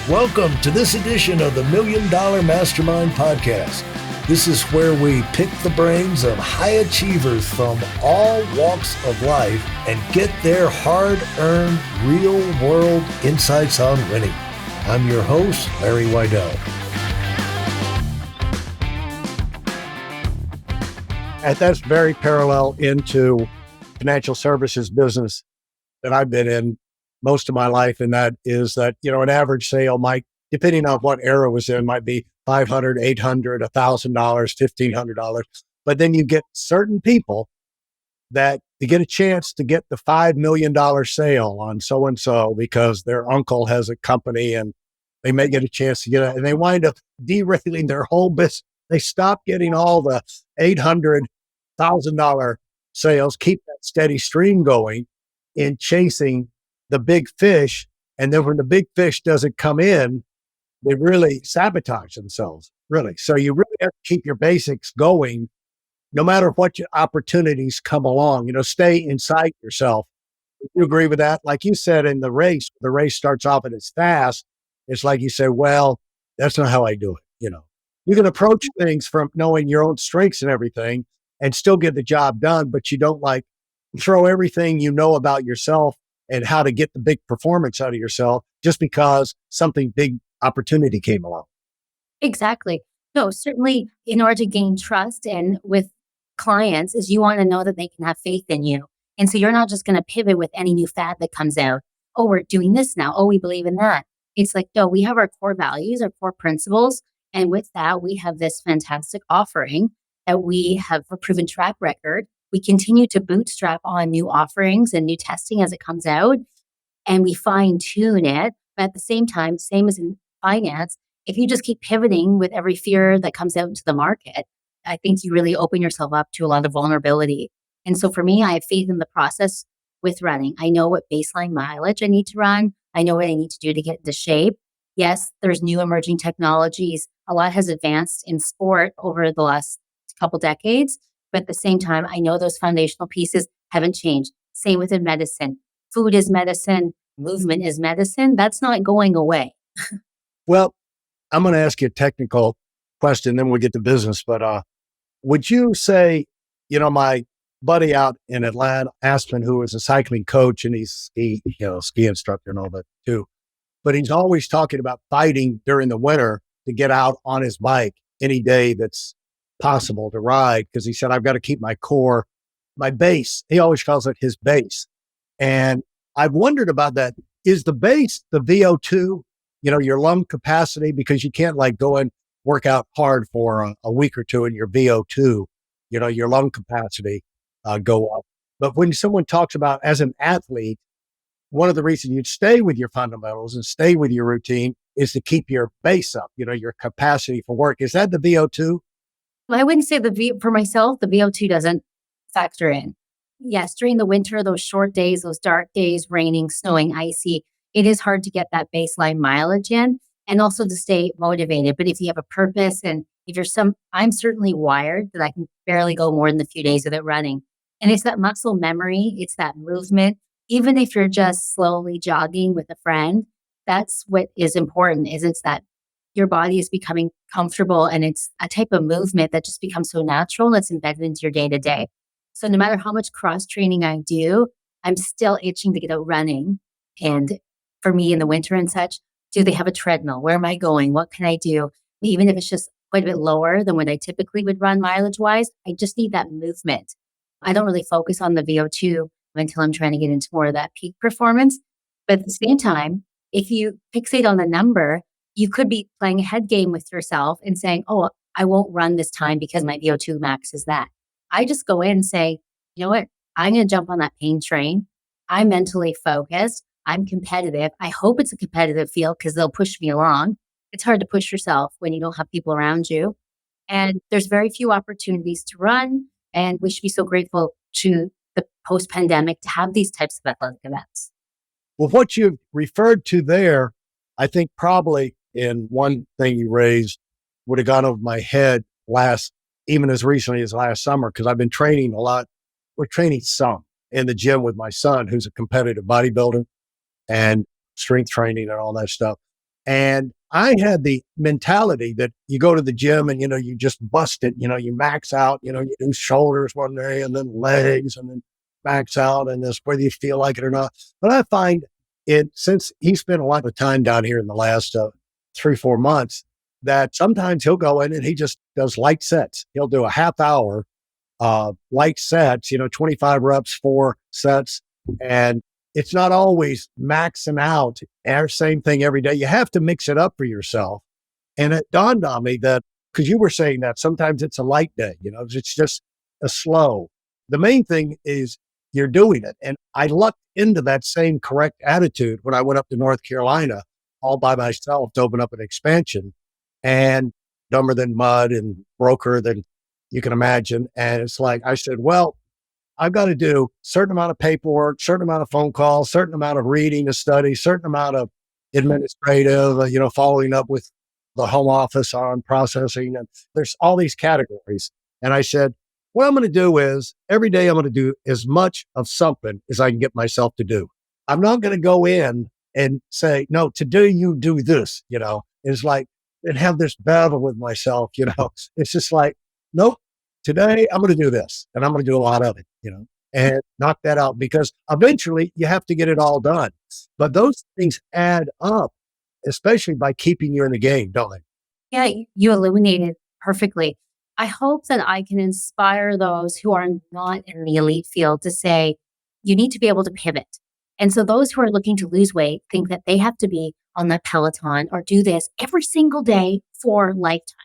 Welcome to this edition of the Million Dollar Mastermind podcast. This is where we pick the brains of high achievers from all walks of life and get their hard-earned, real-world insights on winning. I'm your host, Larry Weidel. And that's very parallel into financial services business that I've been in most of my life. And that is that, an average sale might, depending on what era it was in, might be $500, $800, $1,000, $1,500. But then you get certain people that you get a chance to get the $5 million sale on so-and-so because their uncle has a company and they may get a chance to get it. And they wind up derailing their whole business. They stop getting all the $800, $1,000 sales, keep that steady stream going in chasing the big fish. And then when the big fish doesn't come in, they really sabotage themselves, really. So you really have to keep your basics going, no matter what your opportunities come along, stay inside yourself. If you agree with that? Like you said, in the race starts off and it's fast. It's like you say, well, that's not how I do it. You can approach things from knowing your own strengths and everything and still get the job done, but you don't throw everything you know about yourself and how to get the big performance out of yourself just because something big opportunity came along. Exactly. No, certainly in order to gain trust and with clients is you want to know that they can have faith in you. And so you're not just going to pivot with any new fad that comes out. Oh, we're doing this now. Oh, we believe in that. It's like, no, we have our core values, our core principles. And with that, we have this fantastic offering that we have a proven track record. We continue to bootstrap on new offerings and new testing as it comes out, and we fine tune it. But at the same time, same as in finance, if you just keep pivoting with every fear that comes out into the market, I think you really open yourself up to a lot of vulnerability. And so for me, I have faith in the process with running. I know what baseline mileage I need to run. I know what I need to do to get into shape. Yes, there's new emerging technologies. A lot has advanced in sport over the last couple decades. But at the same time, I know those foundational pieces haven't changed. Same within medicine. Food is medicine. Movement is medicine. That's not going away. Well, I'm going to ask you a technical question, then we'll get to business. But would you say, my buddy out in Atlanta, Aspen, who is a cycling coach and he's ski instructor and all that too, but he's always talking about fighting during the winter to get out on his bike any day that's possible to ride, because he said, I've got to keep my core, my base. He always calls it his base. And I've wondered about that. Is the base the VO2, your lung capacity? Because you can't go and work out hard for a week or two and your VO2, your lung capacity go up. But when someone talks about as an athlete, one of the reasons you'd stay with your fundamentals and stay with your routine is to keep your base up, your capacity for work. Is that the VO2? I wouldn't say for myself, the VO2 doesn't factor in. Yes, during the winter, those short days, those dark days, raining, snowing, icy, it is hard to get that baseline mileage in and also to stay motivated. But if you have a purpose and if I'm certainly wired that I can barely go more than a few days without running. And it's that muscle memory, it's that movement. Even if you're just slowly jogging with a friend, that's what is important, is it's that your body is becoming comfortable and it's a type of movement that just becomes so natural and it's embedded into your day to day. So no matter how much cross training I do, I'm still itching to get out running. And for me in the winter and such, do they have a treadmill? Where am I going? What can I do? Even if it's just quite a bit lower than what I typically would run mileage wise, I just need that movement. I don't really focus on the VO2 until I'm trying to get into more of that peak performance. But at the same time, if you fixate on the number, you could be playing a head game with yourself and saying, oh, I won't run this time because my VO2 max is that. I just go in and say, you know what? I'm going to jump on that pain train. I'm mentally focused. I'm competitive. I hope it's a competitive field because they'll push me along. It's hard to push yourself when you don't have people around you. And there's very few opportunities to run. And we should be so grateful to the post-pandemic to have these types of athletic events. Well, what you've referred to there, I think probably in one thing you raised would have gone over my head even as recently as last summer, because I've been training a lot. We're training some in the gym with my son, who's a competitive bodybuilder and strength training and all that stuff. And I had the mentality that you go to the gym and, you just bust it, you max out, you do shoulders one day and then legs and then max out and this, whether you feel like it or not. But I find since he spent a lot of time down here in the last 3-4 months, that sometimes he'll go in and he just does light sets. He'll do a half hour light sets, 25 reps, 4 sets. And it's not always maxing out our same thing every day. You have to mix it up for yourself. And it dawned on me that, because you were saying that sometimes it's a light day, it's just a slow. The main thing is you're doing it. And I lucked into that same correct attitude when I went up to North Carolina all by myself to open up an expansion, and dumber than mud and broker than you can imagine. And it's like, I said, well, I've got to do a certain amount of paperwork, certain amount of phone calls, certain amount of reading to study, certain amount of administrative, following up with the home office on processing. And there's all these categories. And I said, what I'm going to do is every day I'm going to do as much of something as I can get myself to do. I'm not going to go in and say, no, today you do this, it's like, and have this battle with myself, it's just like, nope, today I'm going to do this and I'm going to do a lot of it, and knock that out, because eventually you have to get it all done. But those things add up, especially by keeping you in the game, don't they? Yeah, you illuminated perfectly. I hope that I can inspire those who are not in the elite field to say, you need to be able to pivot. And so those who are looking to lose weight think that they have to be on the Peloton or do this every single day for lifetime.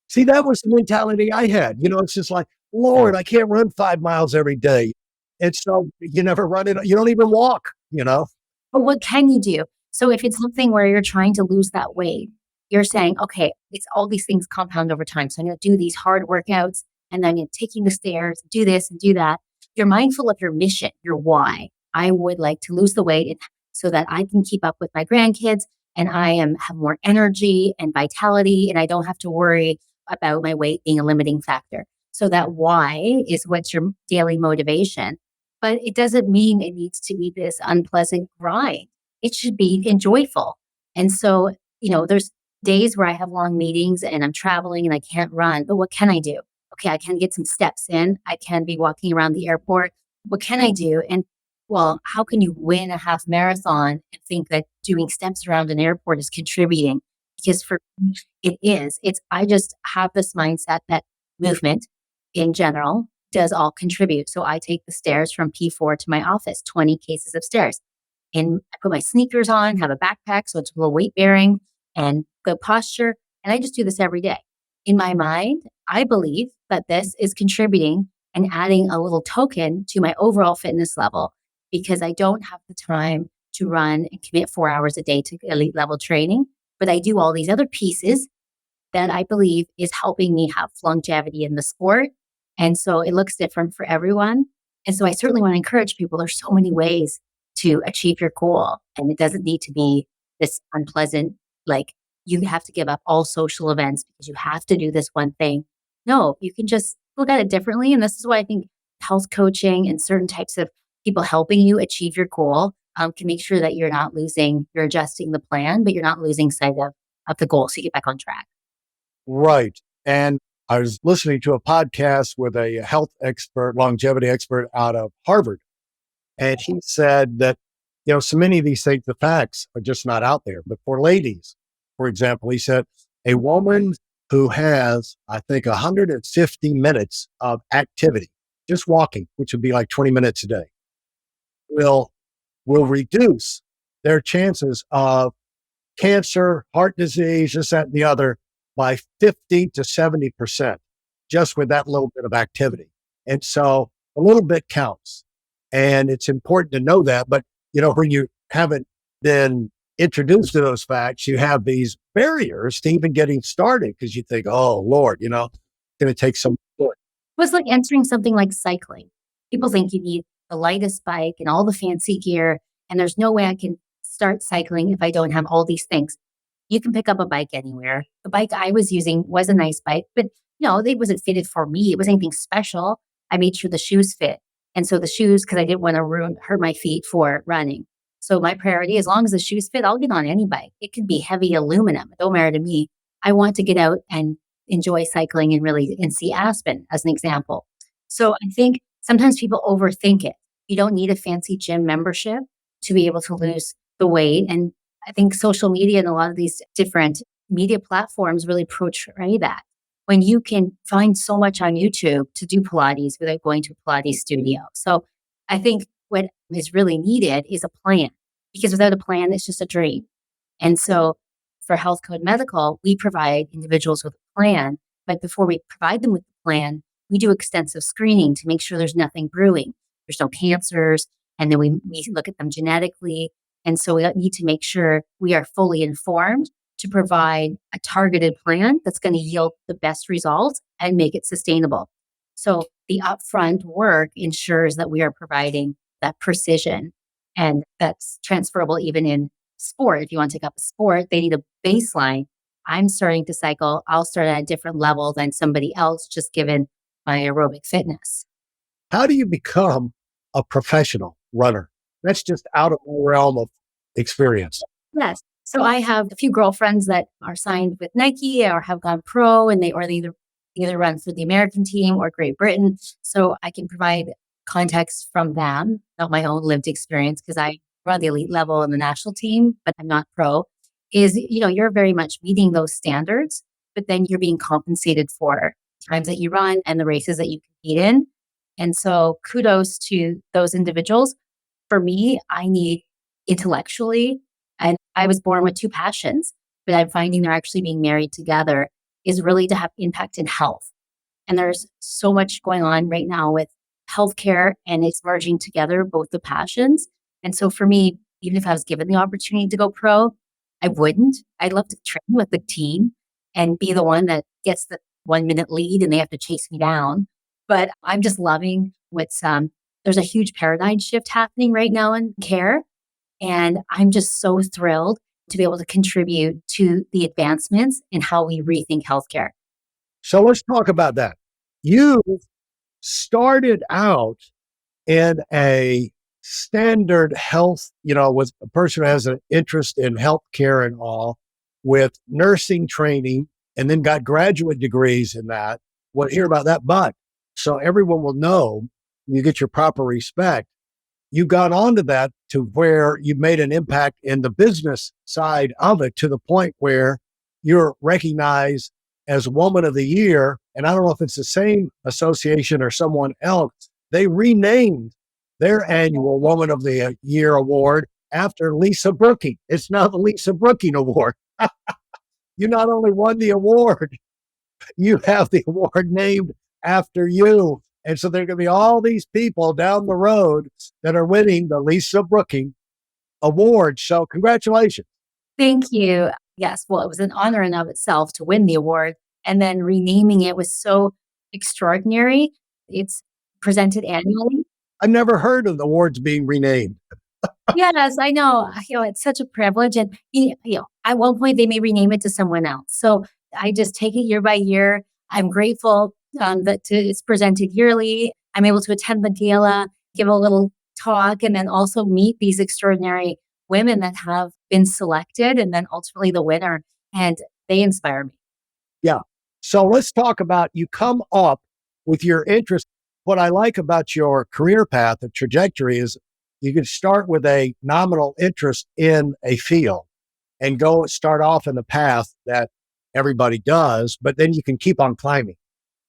See, that was the mentality I had. It's just like, Lord, I can't run 5 miles every day. And so you never run it. You don't even walk, But what can you do? So if it's something where you're trying to lose that weight, you're saying, okay, it's all these things compound over time. So I'm going to do these hard workouts and then I'm taking the stairs, do this and do that. You're mindful of your mission, your why. I would like to lose the weight so that I can keep up with my grandkids and have more energy and vitality, and I don't have to worry about my weight being a limiting factor. So that why is what's your daily motivation. But it doesn't mean it needs to be this unpleasant grind. It should be enjoyable. And so, there's days where I have long meetings and I'm traveling and I can't run, but what can I do? Okay, I can get some steps in. I can be walking around the airport. What can I do? And well, how can you win a half marathon and think that doing steps around an airport is contributing? Because for me, it is. I just have this mindset that movement in general does all contribute. So I take the stairs from P4 to my office, 20 cases of stairs. And I put my sneakers on, have a backpack, so it's a little weight bearing and good posture. And I just do this every day. In my mind, I believe that this is contributing and adding a little token to my overall fitness level, because I don't have the time to run and commit 4 hours a day to elite level training. But I do all these other pieces that I believe is helping me have longevity in the sport. And so it looks different for everyone. And so I certainly want to encourage people. There's so many ways to achieve your goal. And it doesn't need to be this unpleasant, like you have to give up all social events because you have to do this one thing. No, you can just look at it differently. And this is why I think health coaching and certain types of people helping you achieve your goal can make sure that you're adjusting the plan, but you're not losing sight of the goal. So you get back on track. Right. And I was listening to a podcast with a health expert, longevity expert out of Harvard. And he said that, so many of these things, the facts are just not out there. But for ladies, for example, he said a woman who has, I think, 150 minutes of activity, just walking, which would be like 20 minutes a day, will reduce their chances of cancer, heart disease, this, that, and the other by 50 to 70%, just with that little bit of activity. And so a little bit counts. And it's important to know that. But, when you haven't been introduced to those facts, you have these barriers to even getting started because you think, oh, Lord, it's going to take some work. It was like entering something like cycling. People think you need the lightest bike and all the fancy gear, and there's no way I can start cycling if I don't have all these things. You can pick up a bike anywhere. The bike I was using was a nice bike, but it wasn't fitted for me. It wasn't anything special. I made sure the shoes fit. And so the shoes, because I didn't want to hurt my feet for running. So my priority, as long as the shoes fit, I'll get on any bike. It could be heavy aluminum. It don't matter to me. I want to get out and enjoy cycling and see Aspen as an example. So I think sometimes people overthink it. You don't need a fancy gym membership to be able to lose the weight. And I think social media and a lot of these different media platforms really portray that. When you can find so much on YouTube to do Pilates without going to a Pilates studio. So I think what is really needed is a plan, because without a plan, it's just a dream. And so for Healthcode Medical, we provide individuals with a plan. But before we provide them with the plan, we do extensive screening to make sure there's nothing brewing. There's no cancers. And then we look at them genetically. And so we need to make sure we are fully informed to provide a targeted plan that's going to yield the best results and make it sustainable. So the upfront work ensures that we are providing that precision, and that's transferable even in sport. If you want to take up a sport, they need a baseline. I'm starting to cycle. I'll start at a different level than somebody else, just given my aerobic fitness. How do you become a professional runner? That's just out of the realm of experience. Yes. So I have a few girlfriends that are signed with Nike or have gone pro, and they either run for the American team or Great Britain. So I can provide context from them, not my own lived experience, because I run the elite level in the national team, but I'm not pro. You're very much meeting those standards, but then you're being compensated for times that you run and the races that you compete in. And so kudos to those individuals. For me, I need intellectually, and I was born with two passions, but I'm finding they're actually being married together, is really to have impact in health. And there's so much going on right now with healthcare, and it's merging together both the passions. And so for me, even if I was given the opportunity to go pro, I wouldn't. I'd love to train with the team and be the one that gets the 1 minute lead and they have to chase me down. But I'm just loving there's a huge paradigm shift happening right now in care. And I'm just so thrilled to be able to contribute to the advancements in how we rethink healthcare. So let's talk about that. You started out in a standard health, with a person who has an interest in healthcare and all, with nursing training, and then got graduate degrees in that. We'll hear about that, but so everyone will know, you get your proper respect. You got onto that to where you made an impact in the business side of it, to the point where you're recognized as Woman of the Year. And I don't know if it's the same association or someone else. They renamed their annual Woman of the Year award after Lisa Brooking. It's now the Lisa Brooking Award. You not only won the award, you have the award named after you. And so there are going to be all these people down the road that are winning the Lisa Brooking Award. So congratulations. Thank you. Yes. Well, it was an honor in of itself to win the award, and then renaming it was so extraordinary. It's presented annually. I've never heard of the awards being renamed. Yes, I know. It's such a privilege. And, at one point they may rename it to someone else. So I just take it year by year. I'm grateful that it's presented yearly. I'm able to attend the gala, give a little talk, and then also meet these extraordinary women that have been selected and then ultimately the winner. And they inspire me. Yeah. So let's talk about, you come up with your interest. What I like about your career path and trajectory is you can start with a nominal interest in a field and start off in the path that everybody does, but then you can keep on climbing.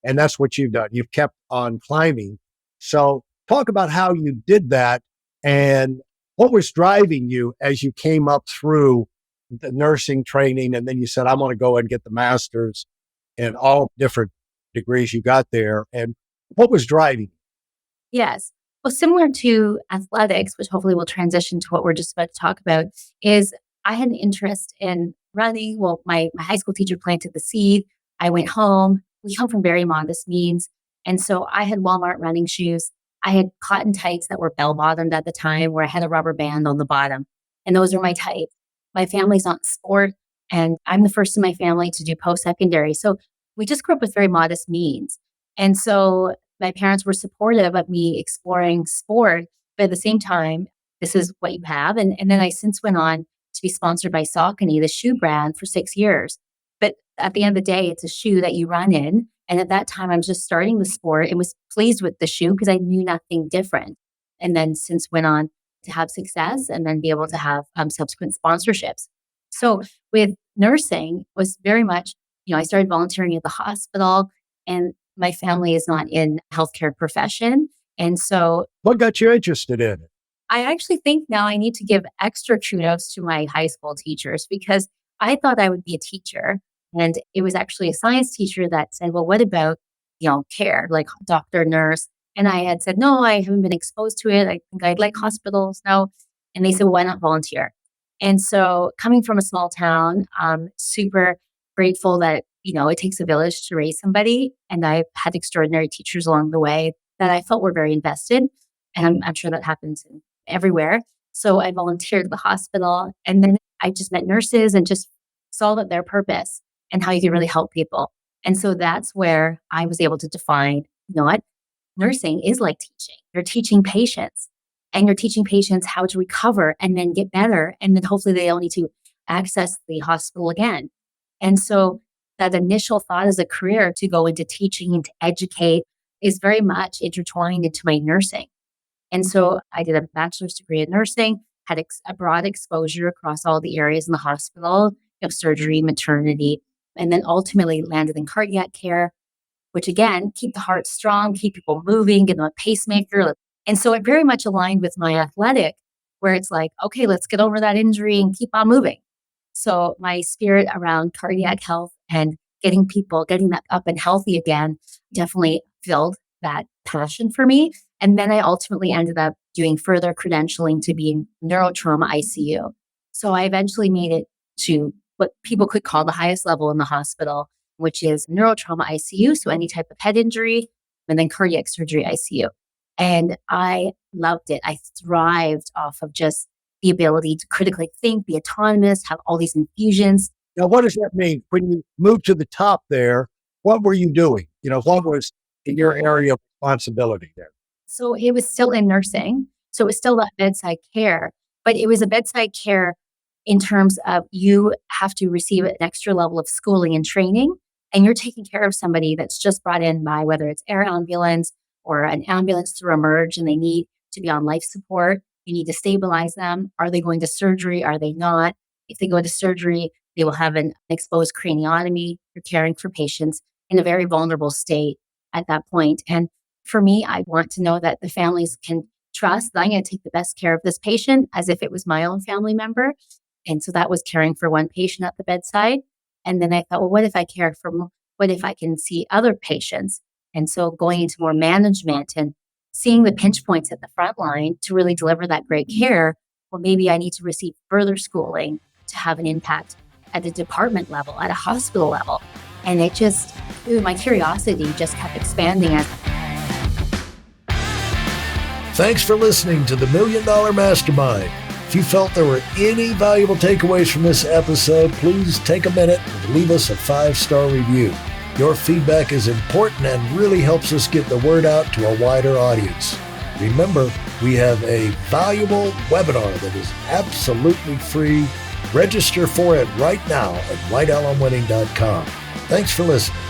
And that's what you've done. You've kept on climbing. So talk about how you did that and what was driving you as you came up through the nursing training. And then you said, I'm going to go and get the master's and all different degrees you got there. And what was driving you? Yes. Well, similar to athletics, which hopefully will transition to what we're just about to talk about, is I had an interest in running. Well, my high school teacher planted the seed. I went home. We come from very modest means. And so I had Walmart running shoes. I had cotton tights that were bell-bottomed at the time, where I had a rubber band on the bottom. And those are my tights. My family's not in sport, and I'm the first in my family to do post-secondary. So we just grew up with very modest means. And so my parents were supportive of me exploring sport, but at the same time, this is what you have. And then I since went on to be sponsored by Saucony, the shoe brand, for 6 years. But at the end of the day, it's a shoe that you run in. And at that time, I was just starting the sport and was pleased with the shoe because I knew nothing different. And then since went on to have success and then be able to have subsequent sponsorships. So with nursing was very much, I started volunteering at the hospital, and my family is not in healthcare profession. And so what got you interested in it? I actually think now I need to give extra kudos to my high school teachers because I thought I would be a teacher. And it was actually a science teacher that said, well, what about, care, like doctor, nurse? And I had said, no, I haven't been exposed to it. I think I'd like hospitals now. And they said, well, why not volunteer? And so coming from a small town, I'm super grateful that, it takes a village to raise somebody. And I've had extraordinary teachers along the way that I felt were very invested. And I'm sure that happens everywhere. So I volunteered at the hospital, and then I just met nurses and just saw that their purpose and how you can really help people. And so that's where I was able to define, what nursing is like teaching. You're teaching patients, and you're teaching patients how to recover and then get better. And then hopefully they don't need to access the hospital again. And so that initial thought as a career to go into teaching and to educate is very much intertwined into my nursing. And so I did a bachelor's degree in nursing, had a broad exposure across all the areas in the hospital, surgery, maternity, and then ultimately landed in cardiac care, which again, keep the heart strong, keep people moving, get them a pacemaker. And so it very much aligned with my athletic, where it's like, okay, let's get over that injury and keep on moving. So my spirit around cardiac health and getting that up and healthy again, definitely filled that passion for me. And then I ultimately ended up doing further credentialing to be in neurotrauma ICU. So I eventually made it to what people could call the highest level in the hospital, which is neurotrauma ICU. So any type of head injury, and then cardiac surgery ICU. And I loved it. I thrived off of just the ability to critically think, be autonomous, have all these infusions. Now, what does that mean? When you moved to the top there, what were you doing? What was your area of responsibility there? So it was still in nursing. So it was still that bedside care, but it was a bedside care in terms of you have to receive an extra level of schooling and training, and you're taking care of somebody that's just brought in by whether it's air ambulance or an ambulance through emerge, and they need to be on life support. You need to stabilize them. Are they going to surgery? Are they not? If they go to surgery, they will have an exposed craniotomy. You're caring for patients in a very vulnerable state at that point. And for me, I want to know that the families can trust that I'm going to take the best care of this patient as if it was my own family member. And so that was caring for one patient at the bedside. And then I thought, well, what if I can see other patients? And so going into more management and seeing the pinch points at the front line to really deliver that great care, well, maybe I need to receive further schooling to have an impact at a department level, at a hospital level. And my curiosity just kept expanding. Thanks for listening to the Million Dollar Mastermind. If you felt there were any valuable takeaways from this episode, please take a minute and leave us a 5-star review. Your feedback is important and really helps us get the word out to a wider audience. Remember, we have a valuable webinar that is absolutely free. Register for it right now at weidelonwinning.com. Thanks for listening.